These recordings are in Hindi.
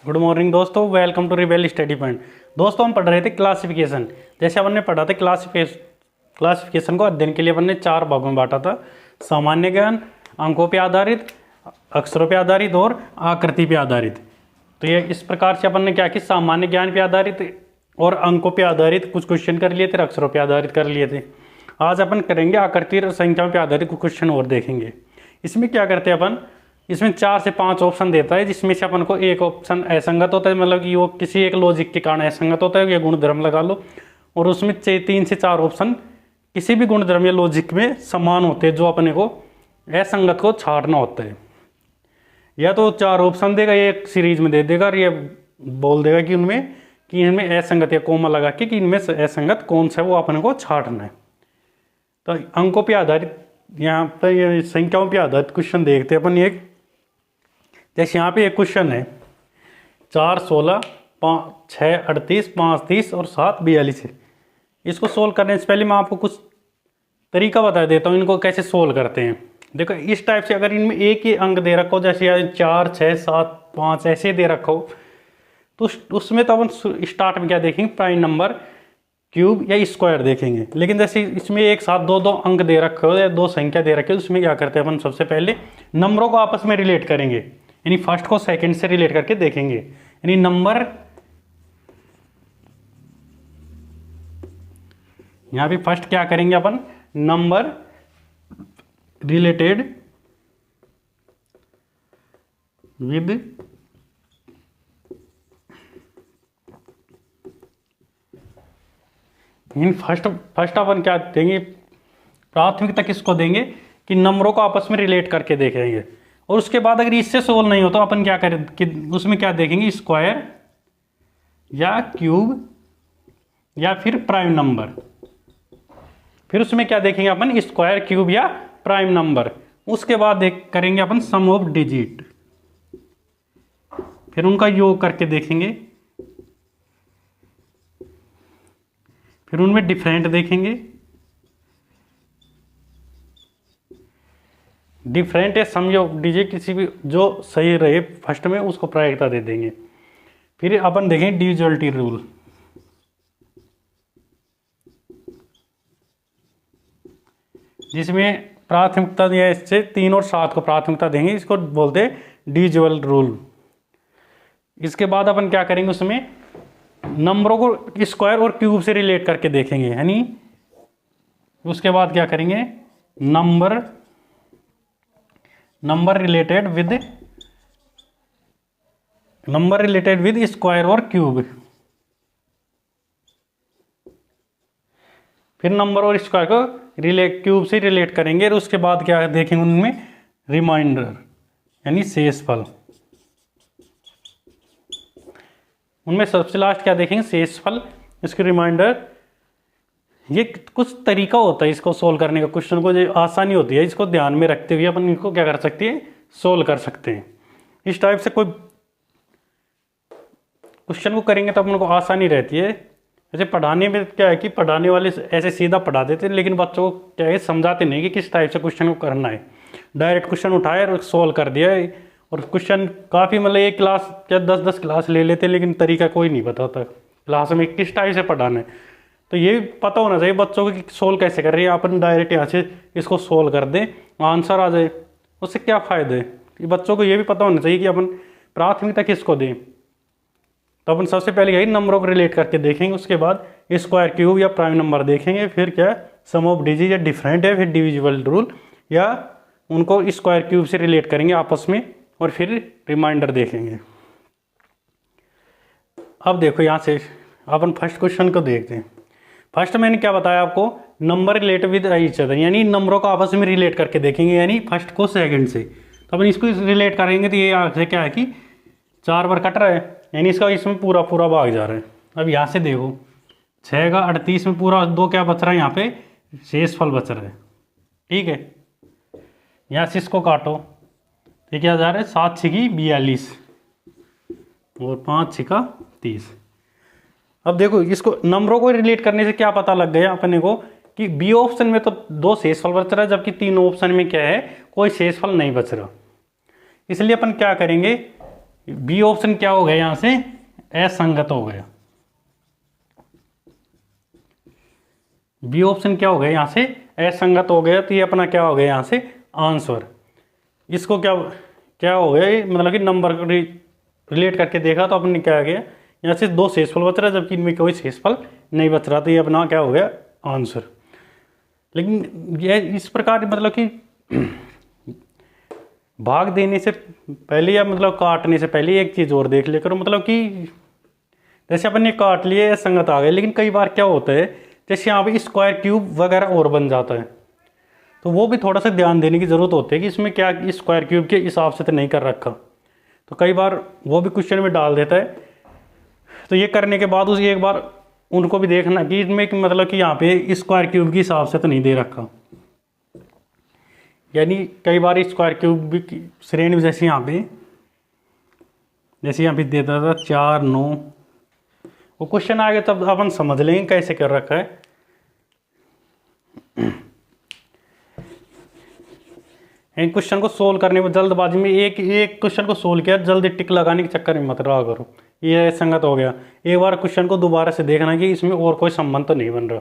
गुड मॉर्निंग दोस्तों, welcome to rebel study point. दोस्तों हम पढ़ रहे थे क्लासिफिकेशन। जैसे अपन ने पढ़ा था क्लासिफिकेशन को अध्ययन के लिए अपन ने 4 भागों में बांटा था। सामान्य ज्ञान, अंकों पे आधारित, अक्षरों पे आधारित और आकृति पे आधारित। तो ये इस प्रकार से अपन ने क्या कि सामान्य ज्ञान पे आधारित और अंकों पे आधारित कुछ क्वेश्चन कर लिए थे, अक्षरों पे आधारित कर लिए थे। आज अपन करेंगे आकृति और संख्याओं पे आधारित कुछ क्वेश्चन और देखेंगे। इसमें क्या करते हैं अपन, इसमें 4 से 5 ऑप्शन देता है, जिसमें से अपन को एक ऑप्शन असंगत होता है, मतलब कि वो किसी एक लॉजिक के कारण असंगत होता है, ये गुणधर्म लगा लो। और उसमें 3 से 4 ऑप्शन किसी भी गुणधर्म या लॉजिक में समान होते हैं, जो अपने को असंगत को छाड़ना होता है। या तो 4 ऑप्शन देगा, एक सीरीज में दे देगा और ये बोल देगा कि इनमें असंगत या कोमा लगा के कि इनमें असंगत कौन सा है वो अपने को छाड़ना है। तो अंकों पे आधारित, यहाँ पर ये संख्याओं पे आधारित क्वेश्चन देखते हैं अपन। एक जैसे यहाँ पे एक क्वेश्चन है 4, 16, 5, 6, 38, 5, 30 और 7, 42 है। इसको सोल्व करने से पहले मैं आपको कुछ तरीका बता देता हूँ इनको कैसे सोल्व करते हैं। देखो इस टाइप से अगर इनमें एक ही अंक दे रखा हो, जैसे 4, 6, 7, 5 ऐसे दे रखा हो, तो उसमें तो अपन स्टार्ट में क्या देखेंगे, प्राइम नंबर, क्यूब या स्क्वायर देखेंगे। लेकिन जैसे इसमें एक साथ दो अंक दे रखे हो या 2 संख्या दे रखे हो, उसमें क्या करते हैं अपन, सबसे पहले नंबरों को आपस में रिलेट करेंगे, यानी फर्स्ट को सेकंड से रिलेट करके देखेंगे। यानी नंबर, यहां भी फर्स्ट क्या करेंगे अपन, नंबर रिलेटेड विद फर्स्ट अपन क्या देंगे, प्राथमिकता किसको देंगे कि नंबरों को आपस में रिलेट करके देखेंगे। और उसके बाद अगर इससे सोल्व नहीं हो तो अपन क्या करें कि उसमें क्या देखेंगे, स्क्वायर या क्यूब या फिर प्राइम नंबर। फिर उसमें क्या देखेंगे अपन, स्क्वायर, क्यूब या प्राइम नंबर। उसके बाद करेंगे अपन सम ऑफ डिजिट, फिर उनका योग करके देखेंगे, फिर उनमें डिफरेंट देखेंगे, डिफरेंट या सम ऑफ डिजिट किसी भी जो सही रहे फर्स्ट में उसको प्रायिकता दे देंगे। फिर अपन देखेंगे डिविजिबिलिटी रूल, जिसमें प्राथमिकता दिया है, इससे 3 और 7 को प्राथमिकता देंगे, इसको बोलते हैं डिविजिबल रूल। इसके बाद अपन क्या करेंगे, उसमें नंबरों को स्क्वायर और क्यूब से रिलेट करके देखेंगे, यानी उसके बाद क्या करेंगे, नंबर रिलेटेड विद स्क्वायर और क्यूब। फिर नंबर और स्क्वायर को क्यूब से रिलेट करेंगे और उसके बाद क्या देखेंगे, उनमें रिमाइंडर यानी शेषफल। उनमें सबसे लास्ट क्या देखेंगे, शेषफल, इसके रिमाइंडर। ये कुछ तरीका होता है इसको सोल्व करने का, क्वेश्चन को जो आसानी होती है इसको ध्यान में रखते हुए अपन इनको क्या कर सकते हैं, सोल्व कर सकते हैं। इस टाइप से कोई क्वेश्चन को करेंगे तो अपन को आसानी रहती है। जैसे पढ़ाने में क्या है कि पढ़ाने वाले ऐसे सीधा पढ़ा देते हैं, लेकिन बच्चों को क्या है समझाते नहीं कि किस टाइप से क्वेश्चन को करना है। डायरेक्ट क्वेश्चन उठाया और सोल्व कर दिया है। और क्वेश्चन काफ़ी, मतलब एक क्लास क्या 10-10 क्लास ले लेते हैं, लेकिन तरीका कोई नहीं बताता क्लास में किस टाइप से पढ़ाना है। तो ये पता होना चाहिए बच्चों को कि सोल्व कैसे कर रही है। अपन डायरेक्ट यहाँ से इसको सोल्व कर दें, आंसर आ जाए, उससे क्या फ़ायदा है। कि बच्चों को ये भी पता होना चाहिए कि अपन प्राथमिकता किसको दें। तो अपन सबसे पहले यही नंबरों को रिलेट करके देखेंगे, उसके बाद स्क्वायर, क्यूब या प्राइम नंबर देखेंगे, फिर क्या सम ऑफ डिजिट या डिफरेंट है, फिर डिविजिबल रूल या उनको स्क्वायर क्यूब से रिलेट करेंगे आपस में, और फिर रिमाइंडर देखेंगे। अब देखो यहाँ से अपन फर्स्ट क्वेश्चन को देखते हैं। फर्स्ट मैंने क्या बताया आपको, number relate with each other, यानी नंबरों को आपस में रिलेट करके देखेंगे, यानी फर्स्ट को सेकंड से। तो अपन इसको रिलेट करेंगे तो ये यहाँ से क्या है कि 4 बार कट रहा है, यानी इसका इसमें पूरा भाग जा रहा है। अब यहाँ से देखो 6 का 38 में पूरा 2 क्या बच रहा है, यहाँ पे शेषफल बच रहा है, ठीक है। यहाँ से इसको काटो तो क्या जा रहा है, 7 6 42 और 5 6 30। अब देखो इसको नंबरों को रिलेट करने से क्या पता लग गया अपने को कि बी ऑप्शन में तो 2 शेषफल बच रहा है, जबकि 3 ऑप्शन में क्या है, कोई शेषफल नहीं बच रहा। इसलिए अपन क्या करेंगे, बी ऑप्शन क्या हो गया यहाँ से, असंगत हो गया। बी ऑप्शन क्या हो गया यहाँ से, असंगत हो गया। तो ये अपना क्या हो गया यहाँ से, आंसर। इसको क्या क्या हो गया, मतलब कि नंबर को रिलेट करके देखा तो अपने क्या आ गया, यहाँ से दो शेषफल बच रहा है जबकि इनमें कोई शेषफल नहीं बच रहा। तो ये अपना क्या हो गया, आंसर। लेकिन ये इस प्रकार मतलब कि भाग देने से पहले या मतलब काटने से पहले एक चीज़ और देख लेकर, मतलब कि जैसे अपन ने काट लिए संगत आ गए, लेकिन कई बार क्या होता है जैसे यहाँ पे स्क्वायर क्यूब वगैरह और बन जाता है, तो वो भी थोड़ा सा ध्यान देने की ज़रूरत होती है कि इसमें क्या स्क्वायर क्यूब के हिसाब से तो नहीं कर रखा। तो कई बार वो भी क्वेश्चन में डाल देता है। तो ये करने के बाद उसे एक बार उनको भी देखना कि इसमें मतलब कि यहाँ पे स्क्वायर क्यूब के हिसाब से तो नहीं दे रखा। यानी कई बार स्क्वायर क्यूब की श्रेणी में जैसे यहाँ पे देता था 4 9, वो क्वेश्चन आ गया तब अपन समझ लेंगे कैसे कर रखा है। इन क्वेश्चन को सोल्व करने में जल्दबाजी में एक क्वेश्चन को सोल्व किया, जल्दी टिक लगाने के चक्कर में मत रहा करो, ये संगत हो गया। एक बार क्वेश्चन को दोबारा से देखना कि इसमें और कोई संबंध तो नहीं बन रहा,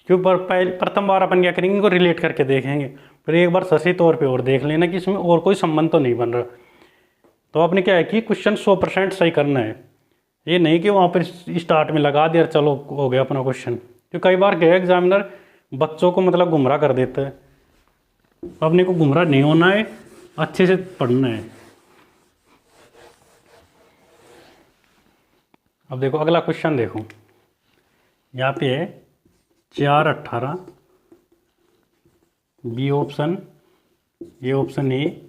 क्योंकि प्रथम बार अपन क्या करेंगे, इनको रिलेट करके देखेंगे। फिर एक बार सही तौर पे और देख लेना कि इसमें और कोई संबंध तो नहीं बन रहा। तो आपने क्या है कि क्वेश्चन 100% सही करना है, ये नहीं कि वहाँ पर स्टार्ट में लगा दिया चलो हो गया अपना क्वेश्चन। तो कई बार क्या एग्जामिनर बच्चों को मतलब गुमराह कर देता है। अपने को गुमराह नहीं होना है, अच्छे से पढ़ना है। अब देखो अगला क्वेश्चन, देखो यहाँ पे है 4 18, बी ऑप्शन, ये ऑप्शन ए।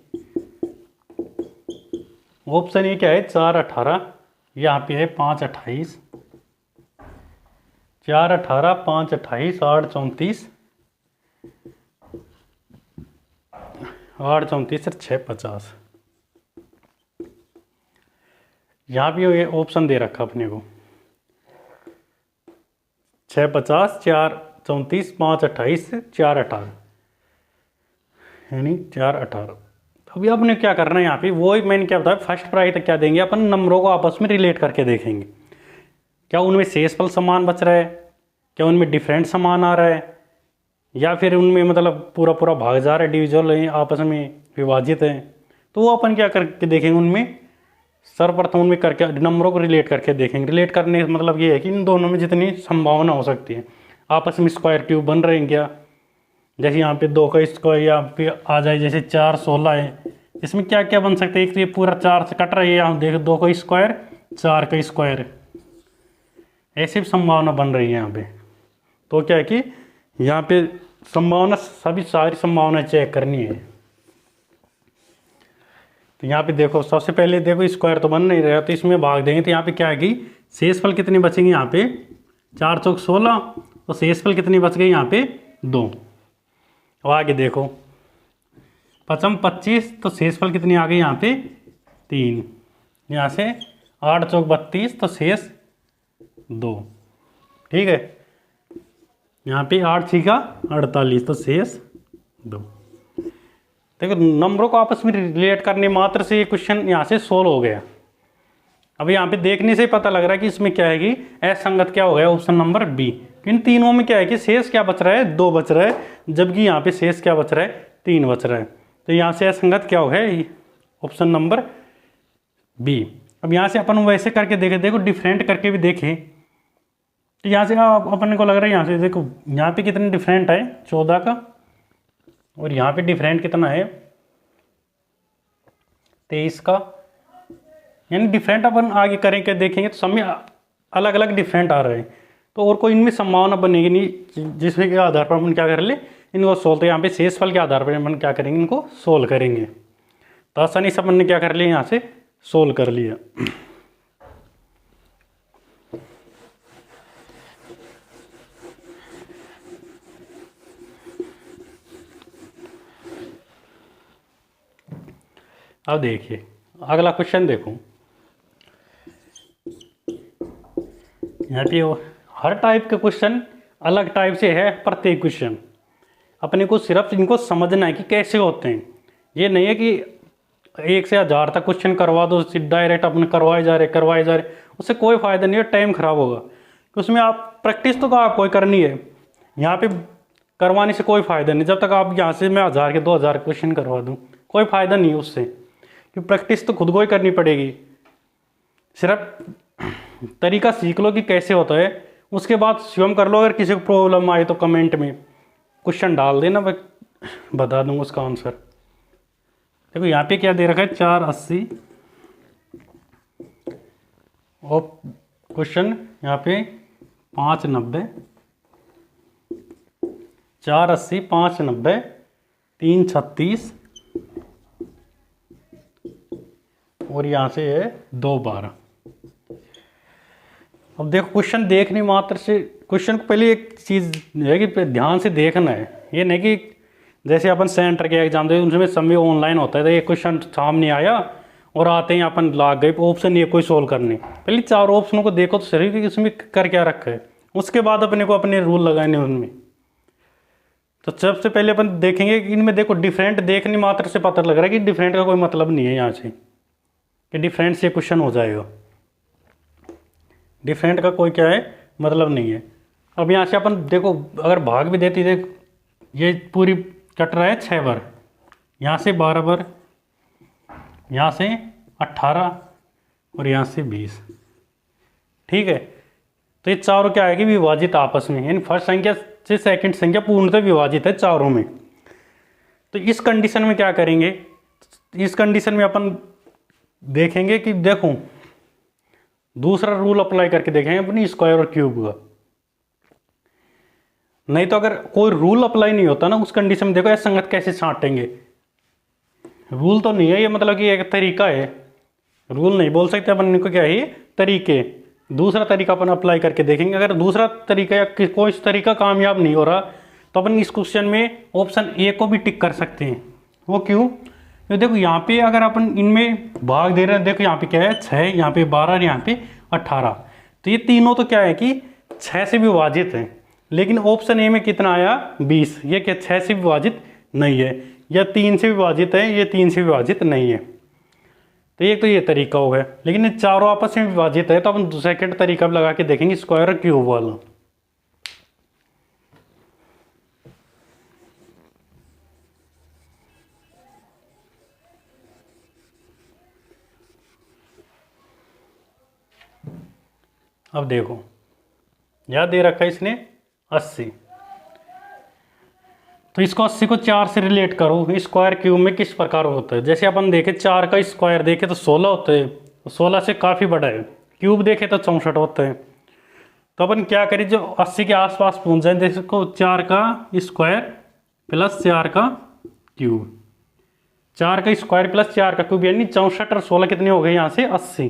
ऑप्शन ए क्या है 4 18, यहाँ पे है 5 28, 4 18 5 28 8 34, 8 34 6 50। यहाँ भी ये ऑप्शन दे रखा अपने को 6 50 4 34 5 28 4 18, यानी 4 18। अभी आपने क्या करना है यहाँ पे, वो मैंने क्या बताया, फर्स्ट प्राइज तक क्या देंगे अपन, नंबरों को आपस में रिलेट करके देखेंगे। क्या उनमें शेषफल समान बच रहा है, क्या उनमें डिफरेंट समान आ रहा है, या फिर उनमें मतलब पूरा पूरा भाग जा रहा है, डिविजल है, आपस में विभाजित है। तो वो अपन क्या करके देखेंगे, उनमें सर्वप्रथम उनमें करके नंबरों को रिलेट करके देखेंगे। रिलेट करने का मतलब ये है कि इन दोनों में जितनी संभावना हो सकती है आपस में स्क्वायर क्यूब बन रहे हैं क्या। जैसे यहाँ पे 2 का स्क्वायर यहाँ पे आ जाए, जैसे 4 16 है, इसमें क्या क्या बन सकते हैं। एक तो ये पूरा 4 से कट रहा है, यहाँ देखो 2 का स्क्वायर 4 का स्क्वायर, ऐसी भी संभावना बन रही है यहाँ पे। तो क्या है कि यहाँ पे संभावना सभी सारी संभावना चेक करनी है। तो यहाँ पे देखो सबसे पहले देखो स्क्वायर तो बन नहीं रहा, तो इसमें भाग देंगे। तो यहाँ पे क्या है कि शेषफल कितनी बचेंगे, यहाँ पे 4 चौक 16, तो शेषफल कितनी बच गई यहाँ पे 2। और आगे देखो 5 25, तो शेषफल कितनी आ गई यहाँ पे 3। यहाँ से 8 चौक 32, तो शेष 2। ठीक है, यहाँ पे 8 छीका 48, तो शेष 2। देखो नंबरों को आपस में रिलेट करने मात्र से ये क्वेश्चन यहाँ से सोल्व हो गया। अब यहाँ पे देखने से पता लग रहा है कि इसमें क्या है कि असंगत क्या हो गया, ऑप्शन नंबर बी। इन तीनों में क्या है कि शेष क्या बच रहा है, 2 बच रहा है, जबकि यहाँ पे शेष क्या बच रहा है, 3 बच रहा है। तो यहाँ से असंगत क्या हो गया, ऑप्शन नंबर बी। अब यहाँ से अपन वैसे करके देखें, देखो डिफरेंट करके भी देखें, तो यहाँ से अपन को लग रहा है, यहाँ से देखो यहाँ पे कितने डिफरेंट है 14 का, और यहाँ पे डिफरेंट कितना है 23 का। यानी डिफरेंट अपन आगे करेंगे देखेंगे तो समय अलग अलग डिफरेंट आ रहे हैं। तो और कोई इनमें संभावना बनेगी नहीं जिसमें के आधार पर अपन क्या कर ले, इनको सोल्व। तो यहाँ पे शेषफल के आधार पर अपन क्या करेंगे, इनको सोल्व करेंगे। तो आसानी से अपन ने क्या कर लिया, यहाँ से सोल्व कर लिया। अब देखिए अगला क्वेश्चन, देखो यहाँ पे हर टाइप के क्वेश्चन अलग टाइप से है। प्रत्येक क्वेश्चन अपने को सिर्फ इनको समझना है कि कैसे होते हैं। ये नहीं है कि 1 से 1000 तक क्वेश्चन करवा दो, डायरेक्ट अपने करवाए जा रहे, उससे कोई फ़ायदा नहीं है, टाइम खराब होगा। कि उसमें आप प्रैक्टिस तो आपको कोई करनी है, यहाँ पे करवाने से कोई फ़ायदा नहीं। जब तक आप यहाँ से मैं 1000 के 2000 क्वेश्चन करवा दूँ, कोई फ़ायदा नहीं है उससे, कि प्रैक्टिस तो खुद को ही करनी पड़ेगी। सिर्फ तरीका सीख लो कि कैसे होता है, उसके बाद स्वयं कर लो। अगर किसी को प्रॉब्लम आए तो कमेंट में क्वेश्चन डाल देना, मैं बता दूंगा उसका आंसर। देखो यहाँ पे क्या दे रखा है, 480 और क्वेश्चन यहाँ पे 590, 480, 590, 336 और यहाँ से है 212। अब देखो क्वेश्चन देखने मात्र से, क्वेश्चन को पहले एक चीज़ है कि ध्यान से देखना है। ये नहीं कि जैसे अपन सेंटर के एग्जाम दे उनमें समय ऑनलाइन होता है, तो ये क्वेश्चन सामने आया और आते ही अपन लाग गए ऑप्शन ये कोई सोल्व करने। पहले 4 ऑप्शनों को देखो तो सही कि उसमें कर क्या रखा है, उसके बाद अपने को अपने रूल लगाने उनमें। तो सबसे पहले अपन देखेंगे कि इनमें देखो डिफरेंट देखने मात्र से पता लग रहा है कि डिफरेंट का कोई मतलब नहीं है यहाँ से, कि डिफरेंट से क्वेश्चन हो जाएगा। डिफरेंट का कोई क्या है मतलब नहीं है। अब यहाँ से अपन देखो अगर भाग भी देती, देख ये पूरी कट रहा है 6 बार, यहाँ से 12 बार, यहाँ से 18 और यहाँ से 20। ठीक है, तो ये चारों क्या है कि विभाजित आपस में, यानी फर्स्ट संख्या से सेकंड संख्या पूर्णतः विभाजित है चारों में। तो इस कंडीशन में क्या करेंगे, इस कंडीशन में अपन देखेंगे कि देखो दूसरा रूल अप्लाई करके देखेंगे अपनी स्क्वायर और क्यूब का। नहीं तो अगर कोई रूल अप्लाई नहीं होता ना उस कंडीशन में, देखो ये संगत कैसे छांटेंगे। रूल तो नहीं है ये, मतलब कि एक तरीका है, रूल नहीं बोल सकते अपन इनको, क्या है ये तरीके। दूसरा तरीका अपन अप्लाई करके देखेंगे। अगर दूसरा तरीका या कोई तरीका कामयाब नहीं हो रहा तो अपन इस क्वेश्चन में ऑप्शन ए को भी टिक कर सकते हैं। वो क्यों, तो देखो यहाँ पे अगर अपन इनमें भाग दे रहे हैं, देखो यहाँ पे क्या है 6, यहाँ पे 12 और यहाँ पे 18। तो ये तीनों तो क्या है कि 6 से विभाजित है, लेकिन ऑप्शन ए में कितना आया 20। ये क्या 6 से विभाजित नहीं है, या 3 से विभाजित है, ये 3 से विभाजित नहीं है। तो एक तो ये तरीका हो गया, लेकिन ये चारों आपस में विभाजित है। तो अपन सेकंड तरीका लगा के देखेंगे स्क्वायर और क्यूब वाला। अब देखो याद दे रखा है इसने 80, तो इसको 80 को 4 से रिलेट करो। स्क्वायर क्यूब में किस प्रकार होता है, जैसे अपन देखे 4 का स्क्वायर देखे तो 16 होता है, 16 से काफ़ी बड़ा है। क्यूब देखे तो 64 होता है। तो अपन क्या करें, जो 80 के आसपास पहुंच जाए, देखो 4 का स्क्वायर प्लस 4 का क्यूब, 4 का स्क्वायर प्लस 4 का क्यूब, यानी 64 और 16 कितने हो गए यहाँ से 80।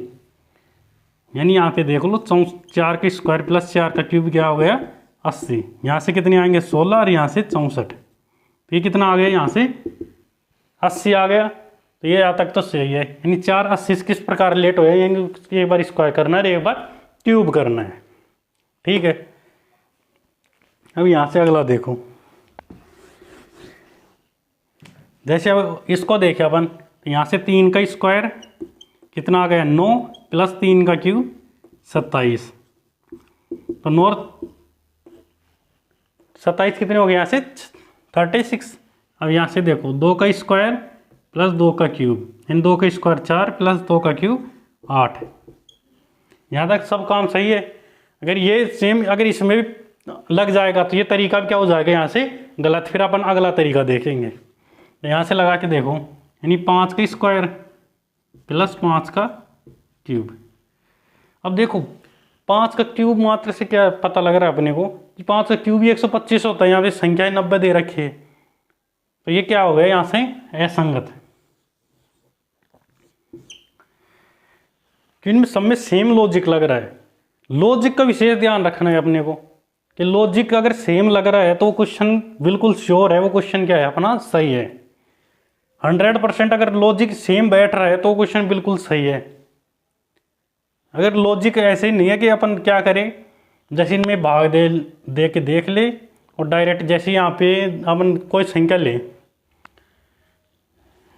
यानी यहाँ पे देख लो 4 का स्क्वायर प्लस 4 का क्यूब क्या हो गया 80। यहाँ से कितने आएंगे 16 और यहाँ से 64। तो ये कितना आ गया यहाँ से 80 आ गया। तो ये यहाँ तक तो सही है, यानी 4 80 किस प्रकार रिलेट हो, यानी एक बार स्क्वायर करना है, एक बार क्यूब करना है। ठीक है, अब यहाँ से अगला देखो, जैसे अब इसको देखे अपन, यहाँ से 3 का स्क्वायर कितना आ गया 9 प्लस 3 का क्यूब 27। तो 9 27 कितने हो गए यहाँ से 36। अब यहाँ से देखो 2 का स्क्वायर प्लस 2 का क्यूब, इन 2 का स्क्वायर 4 प्लस 2 का क्यूब 8। यहाँ तक सब काम सही है। अगर ये सेम अगर इसमें भी लग जाएगा तो ये तरीका क्या हो जाएगा यहाँ से गलत। फिर अपन अगला तरीका देखेंगे। तो यहाँ से लगा के देखो, यानी 5 का स्क्वायर प्लस 5 का क्यूब। अब देखो 5 का क्यूब मात्र से क्या पता लग रहा है अपने को कि 5 का क्यूब ही 125 होता है। यहाँ पे संख्या 90 दे रखी है, तो ये क्या हो गया यहाँ से असंगत। इनमें सब में सेम लॉजिक लग रहा है। लॉजिक का विशेष ध्यान रखना है अपने को कि लॉजिक अगर सेम लग रहा है तो वो क्वेश्चन बिल्कुल श्योर है, वो क्वेश्चन क्या है अपना सही है। 100% अगर लॉजिक सेम बैठ रहा है तो क्वेश्चन बिल्कुल सही है। अगर लॉजिक ऐसे ही नहीं है कि अपन क्या करें, जैसे इनमें भाग दे के देख ले और डायरेक्ट जैसे यहाँ पे अपन कोई संख्या ले,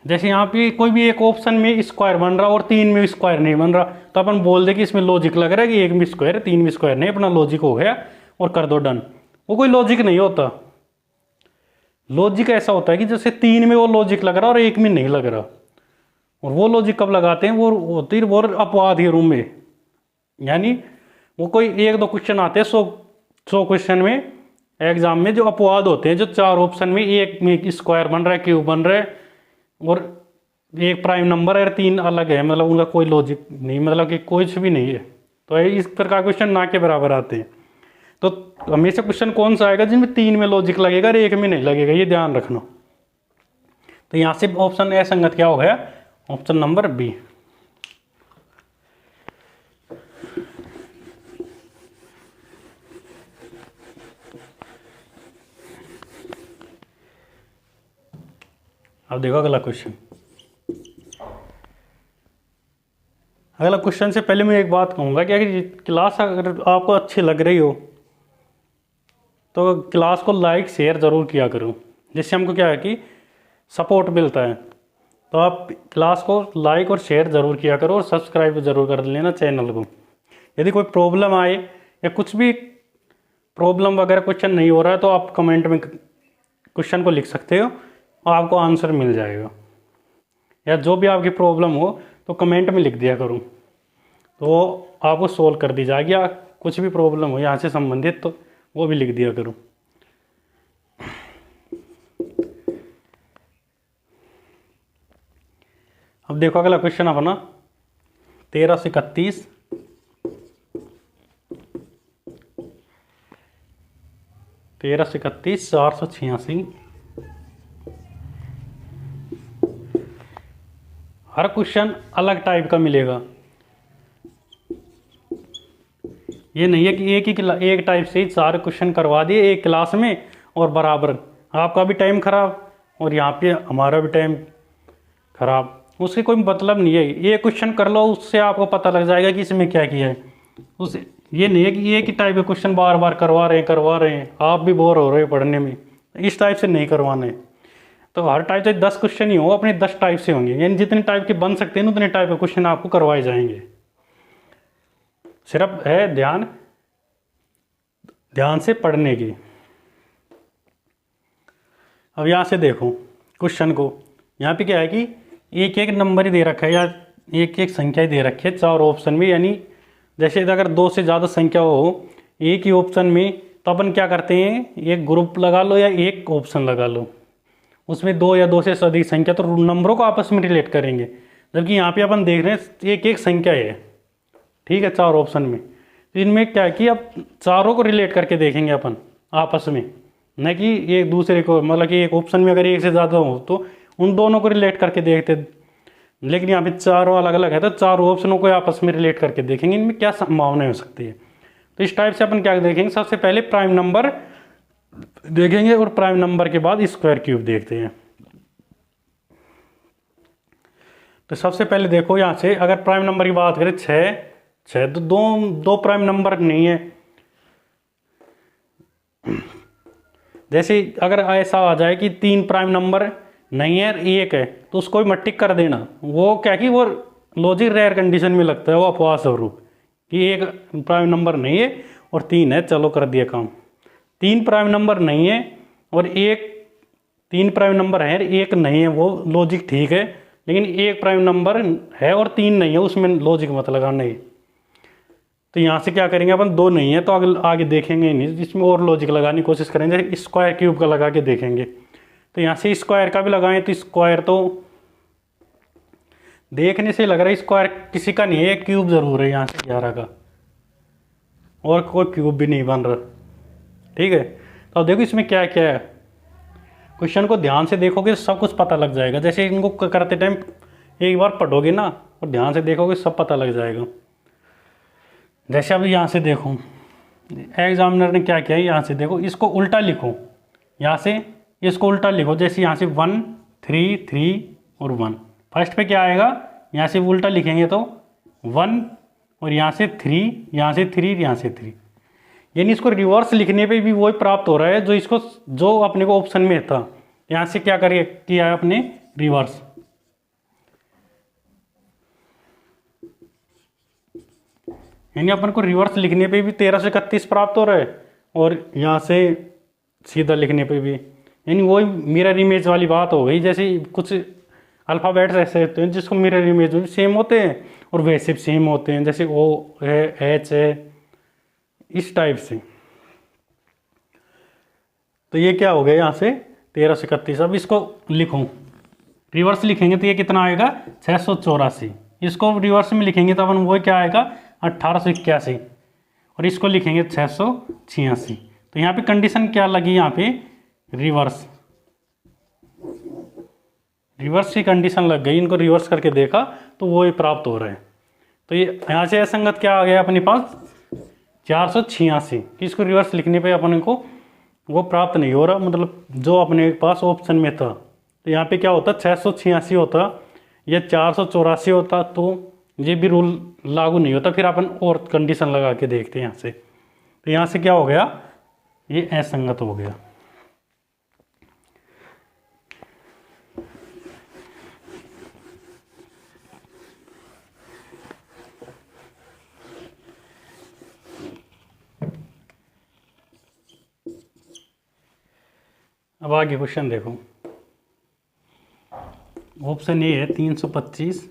जैसे यहाँ पे कोई भी एक ऑप्शन में स्क्वायर बन रहा और 3 में स्क्वायर नहीं बन रहा, तो अपन बोल दे कि इसमें लॉजिक लग रहा है कि 1 में स्क्वायर है 3 में स्क्वायर नहीं, अपना लॉजिक हो गया और कर दो डन। वो कोई लॉजिक नहीं होता। लॉजिक ऐसा होता है कि जैसे 3 में वो लॉजिक लग रहा और 1 में नहीं लग रहा, और वो लॉजिक कब लगाते हैं, वो होती है वो अपवाद के रूम में। यानी वो कोई 1-2 क्वेश्चन आते हैं 100 क्वेश्चन में एग्जाम में, जो अपवाद होते हैं, जो 4 ऑप्शन में 1 में स्क्वायर बन रहा है, क्यूब बन रहा है और एक प्राइम नंबर है, 3 अलग है, मतलब उनका कोई लॉजिक नहीं, मतलब कि कुछ भी नहीं है। तो इस प्रकार क्वेश्चन ना के बराबर आते हैं। तो हमेशा क्वेश्चन कौन सा आएगा जिनमें 3 में लॉजिक लगेगा और 1 में नहीं लगेगा, ये ध्यान रखना। तो यहाँ से ऑप्शन ए संगत क्या हो गया, ऑप्शन नंबर बी। अब देखो अगला क्वेश्चन। अगला क्वेश्चन से पहले मैं एक बात कहूँगा कि अगर क्लास अगर आपको अच्छी लग रही हो तो क्लास को लाइक शेयर ज़रूर किया करो, जिससे हमको क्या है कि सपोर्ट मिलता है। तो आप क्लास को लाइक और शेयर ज़रूर किया करो और सब्सक्राइब ज़रूर कर लेना चैनल को। यदि कोई प्रॉब्लम आए या कुछ भी प्रॉब्लम वगैरह क्वेश्चन नहीं हो रहा है तो आप कमेंट में क्वेश्चन को लिख सकते हो और आपको आंसर मिल जाएगा। या जो भी आपकी प्रॉब्लम हो तो कमेंट में लिख दिया करूँ, तो आपको सोल्व कर दी जाएगी। या कुछ भी प्रॉब्लम हो यहाँ से संबंधित तो वो भी लिख दिया करूँ। अब देखो अगला क्वेश्चन अपना 13 से 31। 13 से 31 486। हर क्वेश्चन अलग टाइप का मिलेगा। ये नहीं है कि एक टाइप से ही 4 क्वेश्चन करवा दिए एक क्लास में और बराबर आपका भी टाइम खराब और यहाँ पे हमारा भी टाइम खराब, उसके कोई मतलब नहीं है। ये क्वेश्चन कर लो, उससे आपको पता लग जाएगा कि इसमें क्या किया है। उस ये नहीं है कि एक ही टाइप के क्वेश्चन बार बार करवा रहे हैं, आप भी बोर हो रहे हो पढ़ने में। इस टाइप से नहीं करवाने। तो हर टाइप से 10 क्वेश्चन ही हो, अपने 10 टाइप से होंगे, यानी जितने टाइप के बन सकते हैं उतने टाइप के क्वेश्चन आपको करवाए जाएंगे। सिर्फ है ध्यान से पढ़ने की। अब यहाँ से देखो क्वेश्चन को, यहाँ पे क्या है कि एक एक नंबर ही दे रखा है या एक एक संख्या ही दे रखी है 4 ऑप्शन में। यानी जैसे अगर 2 से ज़्यादा संख्या हो एक ही ऑप्शन में तो अपन क्या करते हैं, एक ग्रुप लगा लो या एक ऑप्शन लगा लो, उसमें 2 या 2 से अधिक संख्या तो नंबरों को आपस में रिलेट करेंगे। जबकि यहाँ पे अपन देख रहे हैं एक एक संख्या है, ठीक है, 4 ऑप्शन में। तो इनमें क्या है कि अब चारों को रिलेट करके देखेंगे अपन आपस में, न कि एक दूसरे को, मतलब कि एक ऑप्शन में अगर एक से ज़्यादा हो तो उन दोनों को रिलेट करके देखते। लेकिन यहाँ पे चारों अलग अलग है तो चारों ऑप्शनों को आपस में रिलेट करके देखेंगे इनमें क्या संभावनाएं हो सकती है। तो इस टाइप से अपन क्या देखेंगे, सबसे पहले प्राइम नंबर देखेंगे और प्राइम नंबर के बाद स्क्वायर क्यूब देखते हैं। तो सबसे पहले देखो यहाँ से अगर प्राइम नंबर की बात करें 6 तो दो प्राइम नंबर नहीं है। जैसे अगर ऐसा आ जाए कि 3 प्राइम नंबर नहीं है 1 है तो उसको भी मत टिक कर देना। वो क्या कि वो लॉजिक रेयर कंडीशन में लगता है, वो अपवाद स्वरूप कि 1 प्राइम नंबर नहीं है और 3 है, चलो कर दिया काम। 3 प्राइम नंबर नहीं है और 3 प्राइम नंबर है 1 नहीं है, वो लॉजिक ठीक है। लेकिन 1 प्राइम नंबर है और 3 नहीं है, उसमें लॉजिक मत लगाना है। तो यहाँ से क्या करेंगे अपन, 2 नहीं है तो आगे देखेंगे नहीं, जिसमें और लॉजिक लगाने की कोशिश करेंगे, स्क्वायर क्यूब का लगा के देखेंगे। तो यहाँ से स्क्वायर का भी लगाएं तो स्क्वायर तो देखने से लग रहा है स्क्वायर किसी का नहीं है, क्यूब जरूर है यहाँ से 11 का, और कोई क्यूब भी नहीं बन रहा, ठीक है। तो अब देखो इसमें क्या क्या है, क्वेश्चन को ध्यान से देखोगे सब कुछ पता लग जाएगा। जैसे इनको करते टाइम एक बार पढ़ोगे ना और ध्यान से देखोगे सब पता लग जाएगा। जैसे अब यहाँ से देखो एग्जामिनर ने क्या किया है, यहाँ से देखो इसको उल्टा लिखो, यहाँ से इसको उल्टा लिखो। जैसे यहाँ से 1 3 3 और 1, फर्स्ट पे क्या आएगा, यहाँ से उल्टा लिखेंगे तो 1 और यहाँ से 3, यहाँ से 3, यहाँ से 3। यानी इसको रिवर्स लिखने पे भी वही प्राप्त हो रहा है जो अपने को ऑप्शन में था। यहाँ से क्या किया है अपने रिवर्स, यानी अपन को रिवर्स लिखने पे भी 1331 प्राप्त हो रहा है और यहाँ से सीधा लिखने पे भी, यानी वही मिरर इमेज वाली बात हो गई। जैसे कुछ अल्फ़ाबेट्स ऐसे होते हैं जिसको मिरर इमेज में सेम होते हैं और वैसे भी सेम होते हैं, जैसे ओ है, एच है, इस टाइप से। तो ये क्या हो गया यहाँ से 1331। अब इसको लिखूँ, रिवर्स लिखेंगे तो ये कितना आएगा 684। इसको रिवर्स में लिखेंगे तो अपन वो क्या आएगा 1881 और इसको लिखेंगे 686। तो यहाँ पे कंडीशन क्या लगी, यहाँ पे रिवर्स की कंडीशन लग गई। इनको रिवर्स करके देखा तो वो ही प्राप्त हो रहा है। तो ये यहाँ से असंगत क्या आ गया अपने पास 486। इसको रिवर्स लिखने पे अपन को वो प्राप्त नहीं हो रहा, मतलब जो अपने पास ऑप्शन में था। तो यहाँ पे क्या होता 686 होता या 484 होता तो ये भी रूल लागू नहीं होता। फिर अपन और कंडीशन लगा के देखते हैं यहाँ से। तो यहाँ से क्या हो गया, ये असंगत हो गया। अब आगे क्वेश्चन देखो। ऑप्शन ए है 325,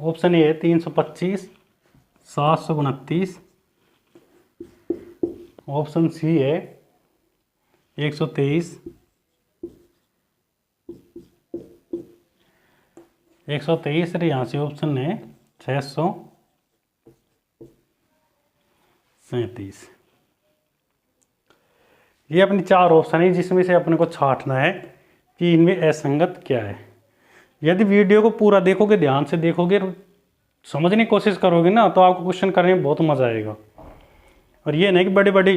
ऑप्शन ए है 325, 729, ऑप्शन सी है 123, 123 और यहाँ से ऑप्शन है 637। ये अपनी चार ऑप्शन है जिसमें से अपने को छांटना है कि इनमें असंगत क्या है। यदि वीडियो को पूरा देखोगे, ध्यान से देखोगे, समझने की कोशिश करोगे ना, तो आपको क्वेश्चन करने में बहुत मज़ा आएगा। और ये नहीं कि बड़ी बड़ी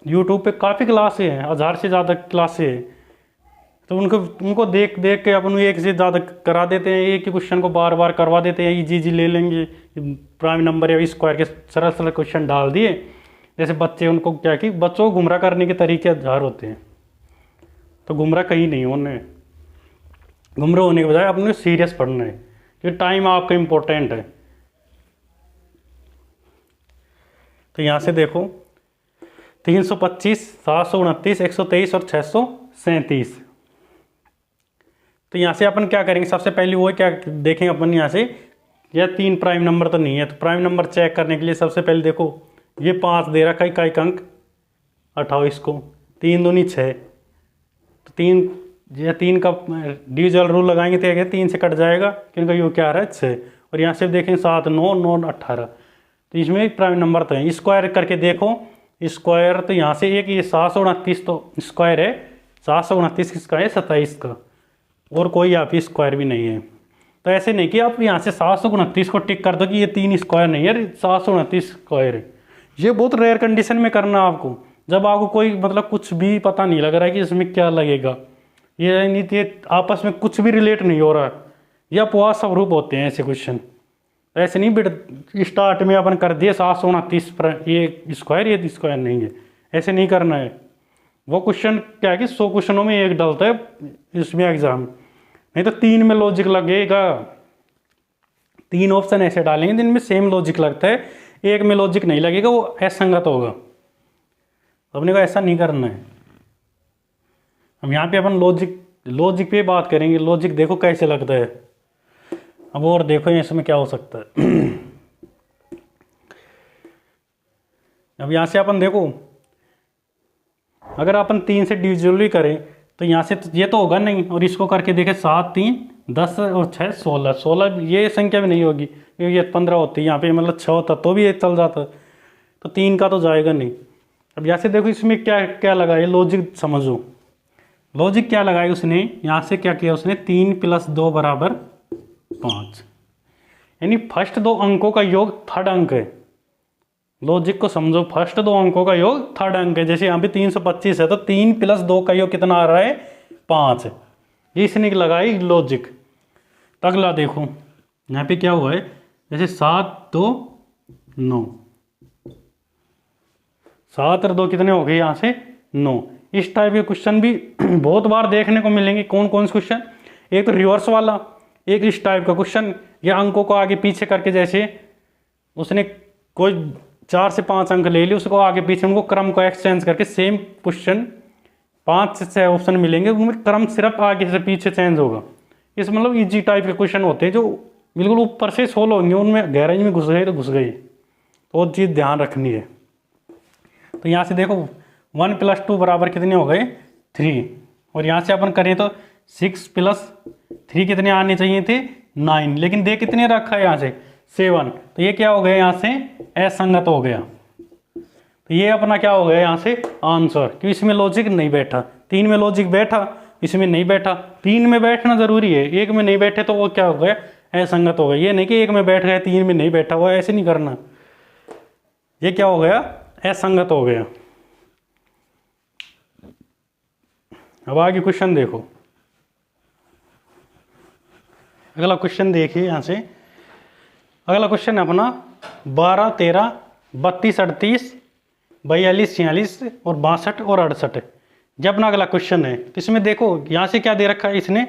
यूट्यूब पे काफ़ी क्लासें हैं, 1000 से ज़्यादा क्लासें हैं, तो उनको देख देख के अपन एक से ज़्यादा करा देते हैं। एक ही क्वेश्चन को बार बार करवा देते हैं, इजी ले लेंगे, प्राइम नंबर या स्क्वायर के सरल सरल क्वेश्चन डाल दिए। जैसे बच्चे, उनको क्या कि बच्चों को गुमराह करने के तरीके हजार होते हैं, तो गुमराह कहीं नहीं होने, गुमराह होने के बजाय अपने सीरियस पढ़ना है क्योंकि टाइम आपका इम्पोर्टेंट है। तो यहाँ से देखो 325, 729, 123 और 637। तो यहाँ से अपन क्या करेंगे, सबसे पहले वो क्या देखेंगे अपन यहाँ से, यह 3 प्राइम नंबर तो नहीं है। तो प्राइम नंबर चेक करने के लिए सबसे पहले देखो ये 5 दे रखा है, इकाई अंक 28 को, 3 दूनी 6, तो 3 का डिविजल रूल लगाएंगे तो क्या 3 से कट जाएगा क्योंकि ये क्या आ रहा है 6। और यहाँ से देखेंगे 7, 9, 9, 18, तो इसमें एक प्राइम नंबर तो है। स्क्वायर करके देखो, स्क्वायर तो यहाँ से एक ये 729 तो स्क्वायर है, 729 किसका है 27 का, और कोई यहाँ पे स्क्वायर भी नहीं है। तो ऐसे नहीं कि आप यहाँ से 729 को टिक कर दो कि ये 3 स्क्वायर नहीं है, 729 स्क्वायर है। ये बहुत रेयर कंडीशन में करना आपको, जब आपको कोई मतलब कुछ भी पता नहीं लग रहा है कि इसमें क्या लगेगा, ये नहीं, ये आपस में कुछ भी रिलेट नहीं हो रहा है, या अपवाद स्वरूप होते हैं ऐसे क्वेश्चन। ऐसे नहीं बेटा स्टार्ट में अपन कर दिए 729 पर ये स्क्वायर, ये स्क्वायर नहीं है, ऐसे नहीं करना है। वो क्वेश्चन क्या है कि 100 क्वेश्चनों में एक डलता है इसमें एग्जाम, नहीं तो 3 में लॉजिक लगेगा। 3 ऑप्शन ऐसे डालेंगे जिनमें सेम लॉजिक लगता है, एक में लॉजिक नहीं लगेगा, वो असंगत होगा। अपने को ऐसा नहीं करना है। हम यहाँ पे अपन लॉजिक पे बात करेंगे। लॉजिक देखो कैसे लगता है। अब और देखो इसमें क्या हो सकता है। अब यहाँ से अपन देखो, अगर अपन 3 से डिविजिबल करें तो यहाँ से ये तो होगा नहीं, और इसको करके देखें 7, 3, 10 और 6, 16, 16 ये संख्या भी नहीं होगी क्योंकि ये 15 होती है, यहाँ पे मतलब 6 होता तो भी ये चल जाता, तो 3 का तो जाएगा नहीं। अब यहाँ से देखो इसमें क्या क्या लगा है, लॉजिक समझो। लॉजिक क्या लगाया उसने, यहाँ से क्या किया उसने, 3 + 2 = 5, यानी फर्स्ट 2 अंकों का योग थर्ड अंक है। लॉजिक को समझो, फर्स्ट 2 अंकों का योग थर्ड अंक है। जैसे यहाँ पे 325 है तो 3 + 2 का योग कितना आ रहा है 5, ये इसने लगाई लॉजिक। अगला देखो यहाँ पे क्या हुआ है, जैसे 7, 2, 9, 7 और 2 कितने हो गए यहाँ से 9। इस टाइप के क्वेश्चन भी बहुत बार देखने को मिलेंगे। कौन कौन से क्वेश्चन, एक तो रिवर्स वाला, एक इस टाइप का क्वेश्चन, या अंकों को आगे पीछे करके, जैसे उसने कोई 4 से 5 अंक ले लिए, उसको आगे पीछे उनको क्रम को एक्सचेंज करके सेम क्वेश्चन 5 से 6 ऑप्शन मिलेंगे, उनमें क्रम सिर्फ आगे से पीछे चेंज होगा। इस मतलब इजी टाइप के क्वेश्चन होते हैं जो बिल्कुल ऊपर से सोल्व होंगे, उनमें गहराई में घुस गए तो घुस गई, तो वो चीज़ ध्यान रखनी है। तो यहाँ से देखो 1 + 2 बराबर कितने हो गए 3, और यहाँ से अपन करें तो 6 + 3 कितने आने चाहिए थे 9, लेकिन दे कितने रखा है यहाँ से 7, तो ये क्या हो गया यहाँ से असंगत हो गया। तो ये अपना क्या हो गया यहाँ से आंसर, क्योंकि इसमें लॉजिक नहीं बैठा। 3 में लॉजिक बैठा, इसमें नहीं बैठा। 3 में बैठना जरूरी है, 1 में नहीं बैठे तो वो क्या हो गया असंगत हो गया। ये नहीं कि 1 में बैठ गया 3 में नहीं बैठा, वो ऐसे नहीं करना, ये क्या हो गया असंगत हो गया। अब आगे क्वेश्चन देखो, अगला क्वेश्चन देखिए यहाँ से। अगला क्वेश्चन है अपना 12, 13, 32, 38, 42, 46 और 62 और 68। जब अपना अगला क्वेश्चन है, तो इसमें देखो यहाँ से क्या दे रखा है इसने,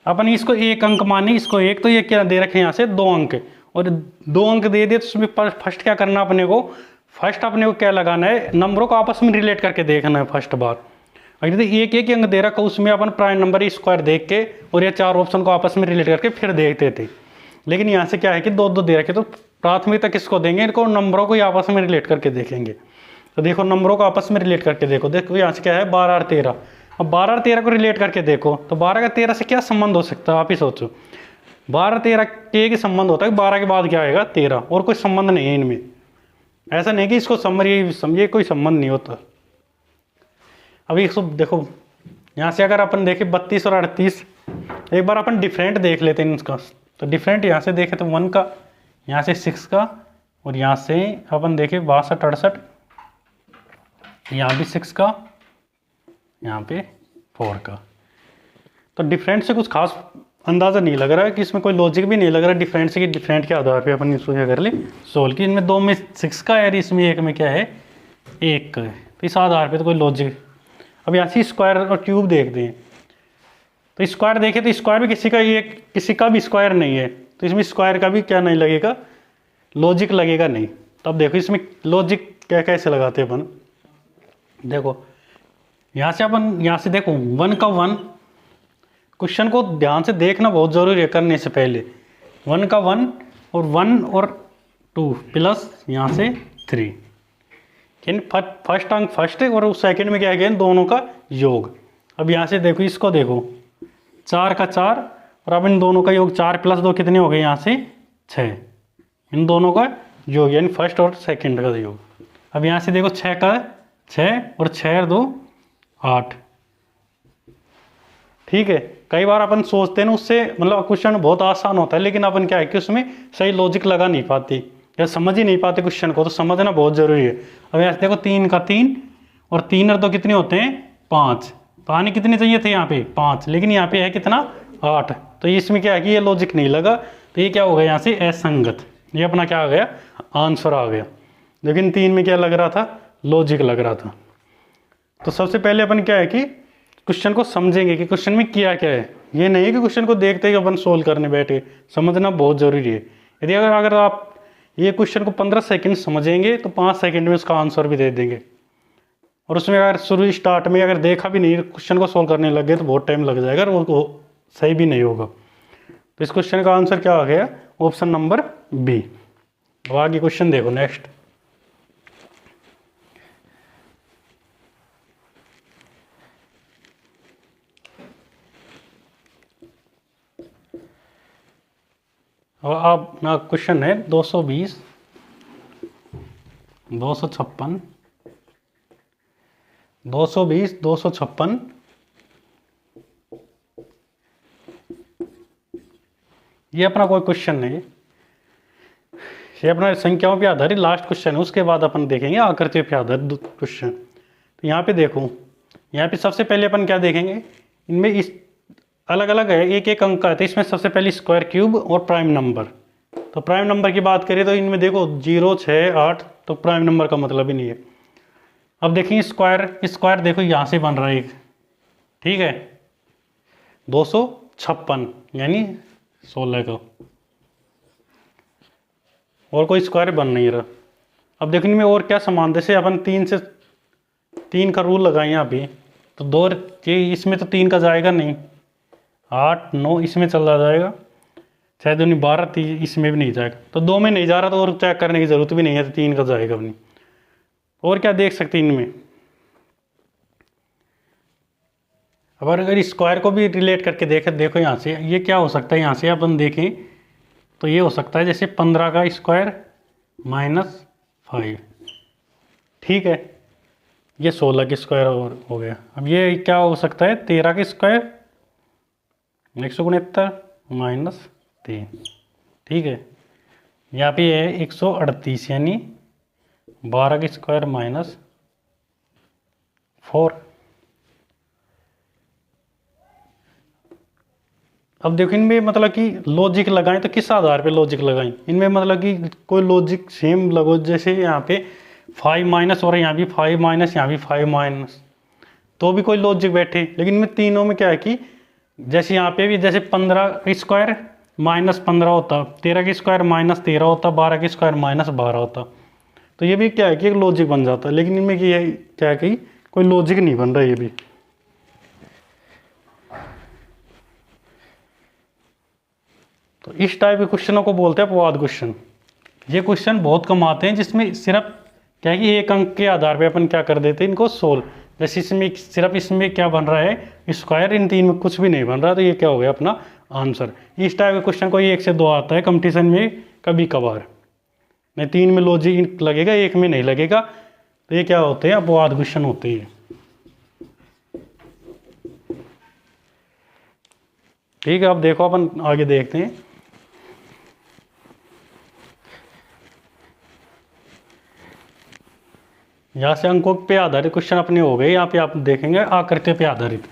अपन इसको 1 अंक माने, इसको 1, तो ये क्या दे रखे हैं यहाँ से 2 अंक, और 2 अंक दे दिए तो उसमें फर्स्ट क्या करना अपने को, फर्स्ट अपने को क्या लगाना है, नंबरों को आपस में रिलेट करके देखना है फर्स्ट बार। अगर एक एक अंक दे रखा उसमें अपन प्राइम नंबर स्क्वायर देख के और ये 4 ऑप्शन को आपस में रिलेट करके फिर देखते थे। लेकिन यहाँ से क्या है कि 2-2 दे रखे, तो प्राथमिकता किसको देंगे, इनको नंबरों को आपस में रिलेट करके देखेंगे। तो देखो नंबरों को आपस में रिलेट करके देखो, देखो यहाँ से क्या है 12 और 13। अब 12 और 13 को रिलेट करके देखो, तो 12 का 13 से क्या संबंध हो सकता है, आप ही सोचो। 12 13 के एक संबंध होता है, 12 के बाद क्या आएगा 13, और कोई संबंध नहीं है इनमें। ऐसा नहीं कि इसको समझिए कोई संबंध नहीं होता। अभी इसको देखो यहाँ से अगर अपन देखें 32 और 38, एक बार अपन डिफरेंट देख लेते हैं इसका। तो डिफरेंट यहाँ से देखें तो 1 का, यहाँ से 6 का, और यहाँ से अपन देखें 62 68, यहाँ भी 6 का, यहाँ पे 4 का। तो डिफरेंट से कुछ खास अंदाज़ा नहीं लग रहा है कि इसमें कोई लॉजिक भी नहीं लग रहा है डिफरेंट से, कि डिफरेंट के आधार पे अपन इसको क्या कर ले सोल्व की। इनमें 2 में 6 का है, इसमें 1 में क्या है 1 का है, तो इस आधार पे तो कोई लॉजिक। अब यहाँ से स्क्वायर और क्यूब देखते हैं, तो स्क्वायर देखें तो स्क्वायर भी किसी का भी स्क्वायर नहीं है, तो इसमें स्क्वायर का भी क्या नहीं लगेगा लॉजिक लगेगा नहीं। तो अब देखो इसमें लॉजिक क्या कैसे लगाते हैं अपन, देखो यहाँ से अपन यहाँ से देखो 1 का 1, क्वेश्चन को ध्यान से देखना बहुत ज़रूरी है करने से पहले। 1 का 1 और 1 और 2 प्लस यहाँ से 3, फर्स्ट अंक फर्स्ट है और सेकंड में क्या है दोनों का योग। अब यहाँ से देखो इसको देखो 4 का 4, और अब इन दोनों का योग 4 + 2 कितने हो गए यहाँ से 6, इन दोनों का योग यानी फर्स्ट और सेकंड का योग। अब यहाँ से देखो 6 का 6 और 6 और 2 8, ठीक है। कई बार अपन सोचते हैं ना उससे मतलब क्वेश्चन बहुत आसान होता है, लेकिन अपन क्या है कि उसमें सही लॉजिक लगा नहीं पाती या समझ ही नहीं पाते क्वेश्चन को, तो समझना बहुत जरूरी है। अब यहाँ से देखो 3 का 3 और 3 और 2 कितने होते हैं 5, तो आने कितने चाहिए थे यहाँ पे 5, लेकिन यहाँ पे है कितना 8, तो इसमें क्या है कि ये लॉजिक नहीं लगा, तो ये क्या हो गया यहाँ से असंगत, ये अपना क्या आ गया आंसर आ गया। लेकिन 3 में क्या लग रहा था लॉजिक लग रहा था। तो सबसे पहले अपन क्या है कि क्वेश्चन को समझेंगे कि क्वेश्चन में क्या क्या है, ये नहीं है कि क्वेश्चन को देखते ही अपन सोल्व करने बैठे, समझना बहुत ज़रूरी है। यदि अगर आप ये क्वेश्चन को 15 सेकंड समझेंगे तो 5 सेकंड में उसका आंसर भी दे देंगे, और उसमें अगर शुरू स्टार्ट में अगर देखा भी नहीं क्वेश्चन को सोल्व करने लगे तो बहुत टाइम लग जाएगा और वो सही भी नहीं होगा। तो इस क्वेश्चन का आंसर क्या आ गया ऑप्शन नंबर बी। अब आगे क्वेश्चन देखो नेक्स्ट। अब ना क्वेश्चन है 220, 256, 220, 256, ये अपना कोई क्वेश्चन नहीं, ये अपना संख्याओं पे आधारित लास्ट क्वेश्चन है, उसके बाद अपन देखेंगे आकृतियों पे आधारित क्वेश्चन। तो यहाँ पे देखो, यहाँ पे सबसे पहले अपन क्या देखेंगे, इनमें इस अलग अलग है, एक एक अंक का है, तो इसमें सबसे पहले स्क्वायर क्यूब और प्राइम नंबर। तो प्राइम नंबर की बात करें तो इनमें देखो 0 6 8, तो प्राइम नंबर का मतलब ही नहीं है। अब देखेंगे स्क्वायर देखो यहाँ से बन रहा है एक, ठीक है 256 यानी 16 का, और कोई स्क्वायर बन नहीं रहा। अब देखो इनमें और क्या समान, जैसे अपन 3 का रूल लगाए यहाँ पे, तो 2 ये इसमें तो 3 का जाएगा नहीं, 8 9 इसमें चला जाएगा, शायद उन्हें 12 इसमें भी नहीं जाएगा, तो 2 में नहीं जा रहा तो और चेक करने की ज़रूरत भी नहीं है, तो 3 का जाएगा अपनी। और क्या देख सकते हैं इनमें, अब अगर स्क्वायर को भी रिलेट करके देखें, देखो यहाँ से ये क्या हो सकता है, यहाँ से अपन देखें तो ये हो सकता है जैसे 15 का स्क्वायर -5, ठीक है, ये 16 का स्क्वायर हो गया। अब ये क्या हो सकता है, 13 का स्क्वायर 169 -3, ठीक है, यहाँ पे है 138 यानी 12 का स्क्वायर -4। अब देखो इनमें मतलब कि लॉजिक लगाएं तो किस आधार पे लॉजिक लगाएं, इनमें मतलब कि कोई लॉजिक सेम लगो, जैसे यहाँ पे 5 माइनस और यहाँ भी 5 माइनस, यहाँ भी 5 माइनस, तो भी कोई लॉजिक बैठे। लेकिन इनमें तीनों में क्या है कि जैसे यहाँ पे भी जैसे 15 का स्क्वायर -15 होता, 13 का स्क्वायर -13 होता, 12 का स्क्वायर -12 होता, तो ये भी क्या है कि एक लॉजिक बन जाता है। लेकिन इनमें ये क्या है कि कोई लॉजिक नहीं बन रहा ये भी। तो इस टाइप के क्वेश्चनों को बोलते हैं अपवाद क्वेश्चन। ये क्वेश्चन बहुत कम आते हैं जिसमें सिर्फ क्या है कि एक अंक के आधार पे अपन क्या कर देते हैं इनको सोल्व। जैसे इसमें सिर्फ इसमें क्या बन रहा है स्क्वायर, इन 3 में कुछ भी नहीं बन रहा, तो ये क्या हो गया अपना आंसर। इस टाइप के क्वेश्चन कोई 1 से 2 आता है कंपटीशन में कभी कभार, नहीं 3 में लॉजिक लगेगा, 1 में नहीं लगेगा, तो ये क्या होते हैं अपवाद क्वेश्चन होते हैं। ठीक है, अब देखो अपन आगे देखते हैं। यहाँ से अंकों पे आधारित क्वेश्चन अपने हो गए, यहाँ पे आप देखेंगे आकृति पे आधारित।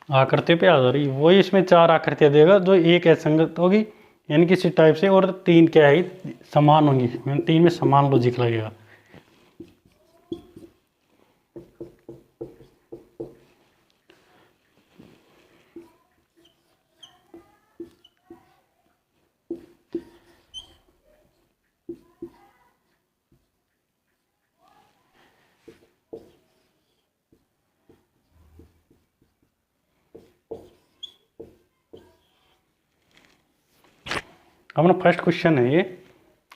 आकृति पे आधारित वही, इसमें 4 आकृतियाँ देगा जो एक असंगत होगी यानी किसी टाइप से, और 3 क्या है समान होंगी, 3 में समान लॉजिक लगेगा। अपना फर्स्ट क्वेश्चन है ये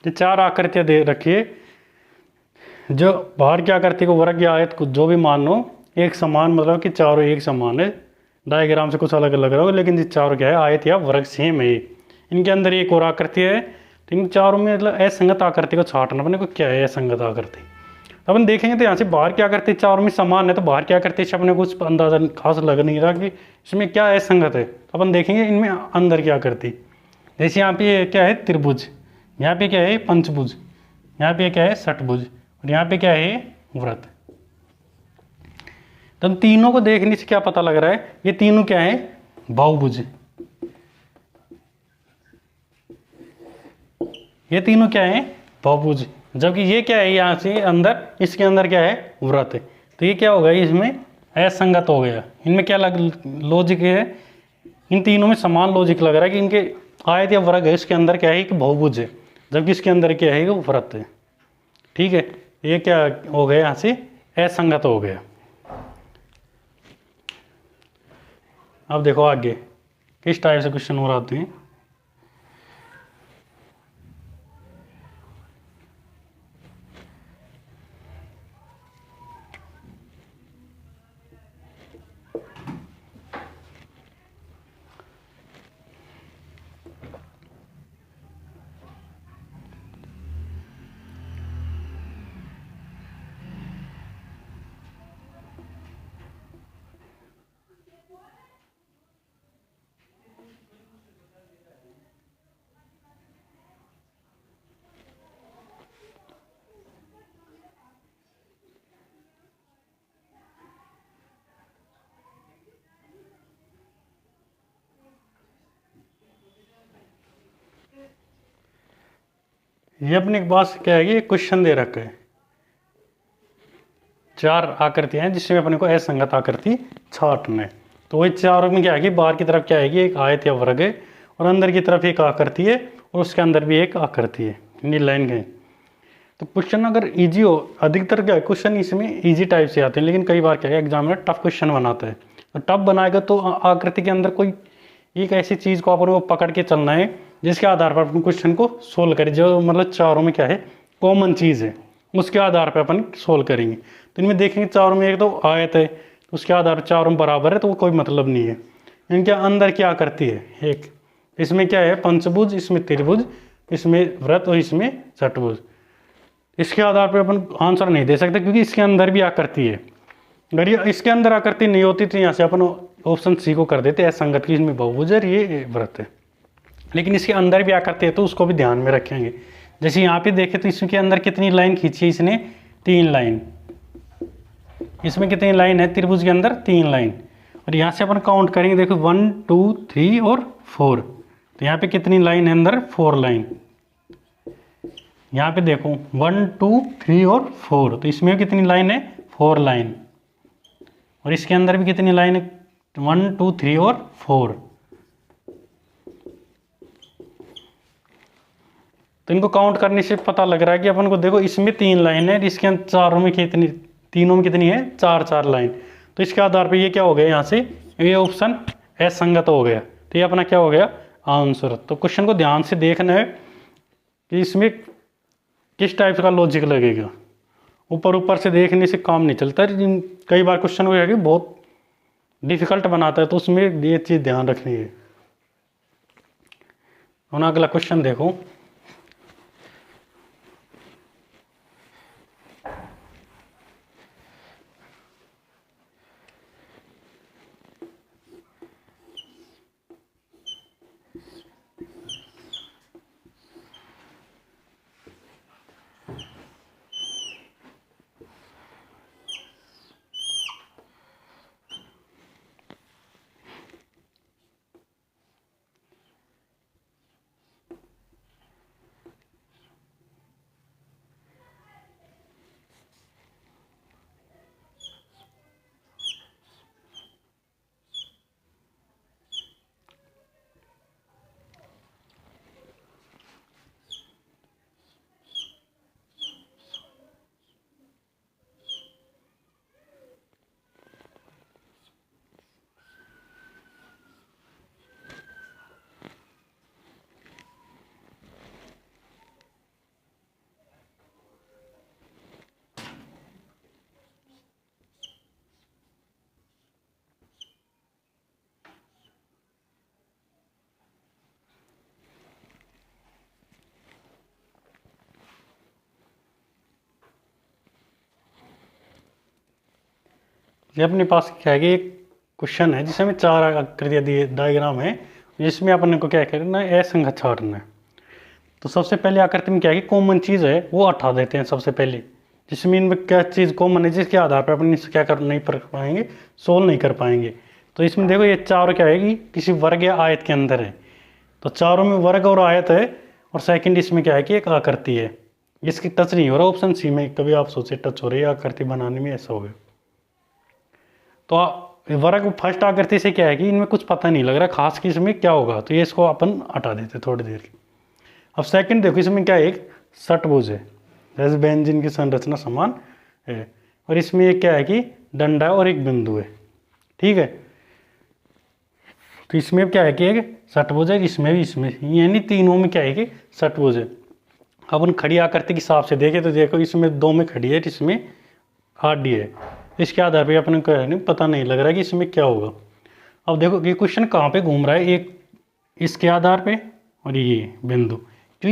4 आकृतियाँ दे रखिए, जो बाहर की आकृति को वर्ग या आयत को जो भी मान लो एक समान, मतलब कि चारों एक समान है, डायग्राम से कुछ अलग अलग होगा लेकिन ये चारों क्या है आयत या वर्ग सेम है। इनके अंदर एक और आकृति है, तो इन चारों में मतलब असंगत आकृति को छांटना अपने को क्या है असंगत आकृति। तो अपन देखेंगे तो यहाँ से बाहर की आकृति चारों में समान है, तो बाहर की आकृति से अपने कुछ अंदाजा खास लग नहीं रहा कि इसमें क्या असंगत है। तो अपन देखेंगे इनमें अंदर की आकृति, जैसे यहाँ पे क्या है त्रिभुज, यहाँ पे क्या है पंचभुज, यहाँ पे क्या है षटभुज, और यहाँ पे क्या है वृत्त। तो तीनों को देखने से क्या पता लग रहा है, ये तीनों क्या है बहुभुज, ये तीनों क्या है बहुभुज, जबकि ये क्या है यहाँ से अंदर, इसके अंदर क्या है वृत्त। तो ये क्या हो गया इसमें असंगत हो गया। इनमें क्या लॉजिक है, इन तीनों में समान लॉजिक लग रहा है कि इनके आयत या वर्ग है, इसके अंदर क्या है कि बहुभुज है, जबकि इसके अंदर क्या है वो वृत्त है। ठीक है, ये क्या हो गया यहाँ से असंगत हो गया। अब देखो आगे किस टाइप से क्वेश्चन हो रहे हैं। ये अपने पास क्या है कि क्वेश्चन दे रखा है, 4 आकृतियां हैं जिसमें अपने को असंगत आकृति छांटना है। तो वही चारों में क्या है कि बाहर की तरफ क्या है कि एक आयत या वर्ग है और अंदर की तरफ एक आकृति है और उसके अंदर भी एक आकृति है, नील लाइन है। तो क्वेश्चन अगर इजी हो, अधिकतर क्या है क्वेश्चन इसमें इजी टाइप से आते हैं, लेकिन कई बार क्या है एग्जामिनर टफ क्वेश्चन बनाता है। तो टफ बनाएगा तो आकृति के अंदर कोई एक ऐसी चीज़ को अपन को पकड़ के चलना है जिसके आधार पर अपन क्वेश्चन को सोल्व करें, जो मतलब चारों में क्या है कॉमन चीज़ है, उसके आधार पर अपन सोल्व करेंगे। तो इनमें देखेंगे चारों में एक तो आयत है, तो उसके आधार पर चारों बराबर है तो वो कोई मतलब नहीं है। इनके अंदर क्या करती है, एक इसमें क्या है पंचभुज, इसमें त्रिभुज, इसमें वृत्त और इसमें षटभुज। इसके आधार पर अपन आंसर नहीं दे सकते क्योंकि इसके अंदर भी आकृति है। अगर ये इसके अंदर आकृति नहीं होती तो यहाँ से अपन ऑप्शन सी को कर देते हैं संगत की, इसमें बहुभुज है ये वृत्त है। लेकिन इसके अंदर भी आकृति है तो उसको भी ध्यान में रखेंगे। जैसे यहाँ पे देखें तो इसके अंदर कितनी लाइन खींची है इसने, 3 लाइन। इसमें कितनी लाइन है त्रिभुज के अंदर, 3 लाइन। और यहाँ से अपन काउंट करेंगे, देखो 1 2 3 और 4। तो यहाँ पे कितनी लाइन है अंदर, 4 लाइन। यहाँ पे देखो 1 2 3 और 4, तो इसमें कितनी लाइन है, 4 लाइन। और इसके अंदर भी कितनी लाइन है, 1 2 3 और 4। तो इनको काउंट करने से पता लग रहा है कि अपन को देखो इसमें 3 लाइन है, इसके चारों में कितनी, तीनों में कितनी है, 4 लाइन। तो इसके आधार पे ये क्या हो गया, यहाँ से ये ऑप्शन असंगत हो गया। तो ये अपना क्या हो गया, आंसर। तो क्वेश्चन को ध्यान से देखना है कि इसमें किस टाइप का लॉजिक लगेगा। ऊपर ऊपर से देखने से काम नहीं चलता। कई बार क्वेश्चन को है बहुत डिफिकल्ट बनाता है, तो उसमें ये चीज़ ध्यान रखनी है। और अगला क्वेश्चन देखो, ये अपने पास क्या है कि एक क्वेश्चन है जिसमें 4 आकृतियाँ दिए, डायग्राम है, जिसमें अपन को क्या करना है, असंगत छांटना है। तो सबसे पहले आकृति में क्या है कि कॉमन चीज़ है वो हटा देते हैं सबसे पहले, जिसमें इनमें क्या चीज़ कॉमन है जिसके आधार पर अपन क्या कर नहीं कर पाएंगे, सोल्व नहीं कर पाएंगे। तो इसमें देखो ये चारों क्या है कि किसी वर्ग या आयत के अंदर है। तो चारों में वर्ग और आयत है, और सेकंड इसमें क्या है कि एक आकृति है, इसकी टच नहीं हो रहा। ऑप्शन सी में कभी आप सोचे टच हो रही है आकृति बनाने में, ऐसा हो गया। तो वर्ग फर्स्ट आकृति से क्या है कि इनमें कुछ पता नहीं लग रहा खास कि इसमें क्या होगा, तो ये इसको अपन हटा देते थोड़ी देर। अब सेकंड देखो, इसमें क्या है, एक षटभुज है, जैसे बेंजीन की संरचना समान है, और इसमें एक क्या है कि डंडा है और एक बिंदु है, ठीक है। तो इसमें क्या है कि एक षटभुज है, इसमें भी, इसमें यानी तीनों में क्या है कि षटभुज है। अपन खड़ी आकृति के हिसाब से देखें तो देखो इसमें 2 में खड़ी है, इसमें आडी है। इसके आधार पे अपने को पता नहीं लग रहा है कि इसमें क्या होगा। अब देखो ये क्वेश्चन कहाँ पे घूम रहा है, एक इसके आधार पे और ये बिंदु, जो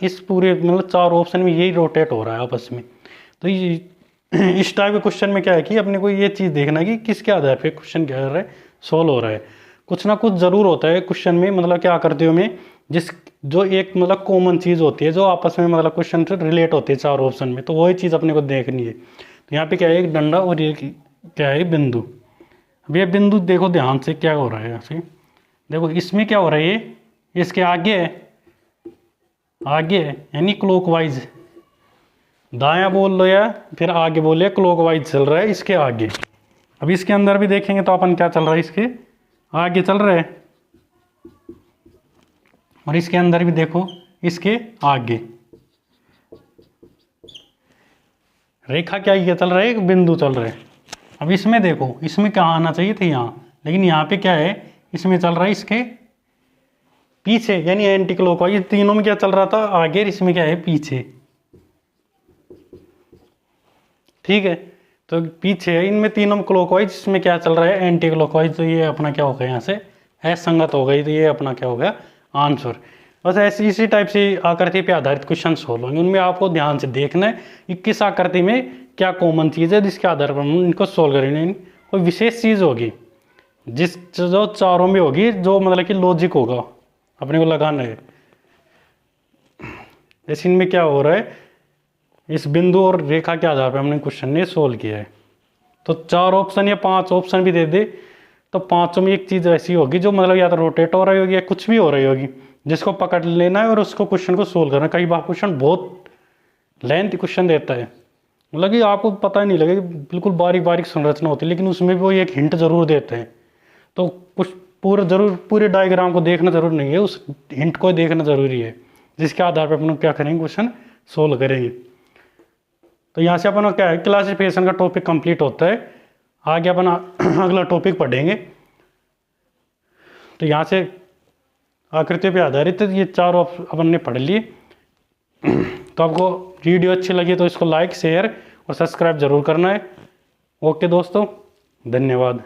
इस पूरे मतलब 4 ऑप्शन में यही रोटेट हो रहा है आपस में। तो ये इस टाइप के क्वेश्चन में क्या है कि अपने को ये चीज़ देखना है कि किसके आधार पे क्वेश्चन क्या कर रहा है, सोल्व हो रहा है। कुछ ना कुछ ज़रूर होता है क्वेश्चन में, मतलब क्या आकृतियों में जिस जो एक मतलब कॉमन चीज़ होती है जो आपस में मतलब क्वेश्चन से रिलेट होती है 4 ऑप्शन में, तो वही चीज़ अपने को देखनी है। तो यहाँ पे क्या है, एक डंडा और ये क्या है, बिंदु। अब ये बिंदु देखो ध्यान से क्या हो रहा है, यहाँ से देखो इसमें क्या हो रहा है, ये इसके आगे है आगे यानी क्लॉकवाइज, दायां बोल लो या फिर आगे बोले, क्लॉकवाइज चल रहा है इसके आगे। अब इसके अंदर भी देखेंगे तो अपन क्या चल रहा है, इसके आगे चल रहा है, और इसके अंदर भी देखो इसके आगे। रेखा क्या ये चल रहा है, एक बिंदु चल रहा है। अब इसमें देखो, इसमें कहाँ आना चाहिए था यहाँ, लेकिन यहाँ पे क्या है, इसमें चल रहा है इसके पीछे, यानी एंटी क्लॉकवाइज। तीनों में क्या चल रहा था, आगे, इसमें क्या है, पीछे। ठीक है, तो पीछे है, इनमें तीनों में क्लॉकवाइज, इसमें क्या चल रहा है, एंटी क्लॉकवाइज। तो ये अपना क्या होगा, यहाँ से है संगत हो गई, तो ये अपना क्या हो गया, आंसर। बस ऐसे इसी टाइप से आकृति पे आधारित क्वेश्चन सोल्व होंगे। उनमें आपको ध्यान से देखना है कि किस आकृति में क्या कॉमन चीज़ है, जिसके आधार पर हम इनको सोल्व करेंगे। कोई विशेष चीज़ होगी जिस जो चारों में होगी, जो मतलब कि लॉजिक होगा अपने को लगाना है। जैसे इनमें क्या हो रहा है, इस बिंदु और रेखा के आधार पर हमने क्वेश्चन ने सोल्व किया है। तो 4 ऑप्शन या 5 ऑप्शन भी दे दे तो पांचों में एक चीज़ ऐसी होगी जो मतलब या तो रोटेट हो रही होगी या कुछ भी हो रही होगी, जिसको पकड़ लेना है और उसको क्वेश्चन को सोल्व करना है। कई बार क्वेश्चन बहुत लेंथ क्वेश्चन देता है, मतलब कि आपको पता नहीं लगे, बिल्कुल बारीक बारीक संरचना होती है, लेकिन उसमें भी वो एक हिंट जरूर देते हैं। तो कुछ पूरे डायग्राम को देखना जरूरी नहीं है, उस हिंट को देखना जरूरी है, जिसके आधार पर अपन क्या करेंगे, क्वेश्चन सोल्व करेंगे। तो यहाँ से अपन क्या है, क्लासिफिकेशन का टॉपिक कंप्लीट होता है। आगे अपन अगला टॉपिक पढ़ेंगे। तो यहाँ से आकृतियों पे आधारित ये 4 अपन ने पढ़ लिए। तो आपको वीडियो अच्छी लगी तो इसको लाइक, शेयर और सब्सक्राइब जरूर करना है। ओके दोस्तों, धन्यवाद।